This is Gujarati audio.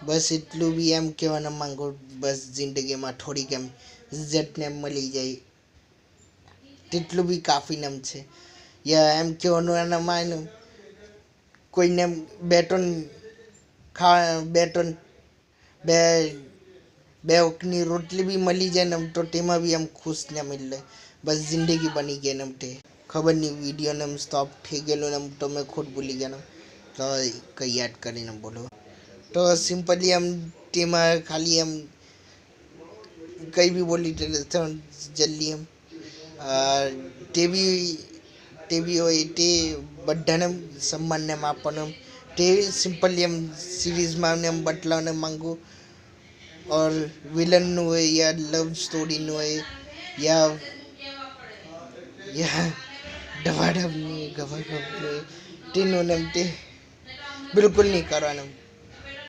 બસ એટલું બી એમ કહેવાના માંગુ, બસ જિંદગીમાં થોડીક એમ ઇજ્જતને એમ મળી જાય તેટલું બી કાફી એમ છે. યા એમ કહેવાનું એનામાં એનું કોઈને એમ બે ત્રણ બે ત્રણ બે બે વખતની રોટલી બી મળી જાય ને એમ તો તેમાં બી એમ ખુશ ને એટલે બસ જિંદગી બની ગઈ ને એમ તે ખબર નહીં વિડીયોને એમ સ્ટોપ થઈ ગયેલું ને એમ તો મેં ખુદ ભૂલી ગયા તો કંઈ યાદ કરીને બોલો તો સિમ્પલી એમ તેમાં ખાલી એમ કંઈ બી બોલી જલ્દી એમ ટીવી હોય તે બધાને સન્માનને એમ આપવાનું તે સિમ્પલી એમ સિરીઝમાં એમ બતલાવને માંગુ और विलन હોય યા લવ સ્ટોરીનું હોય યા ધબાધબની ગબાગબની તેનું ને તે બિલકુલ નહીં કરવાનું.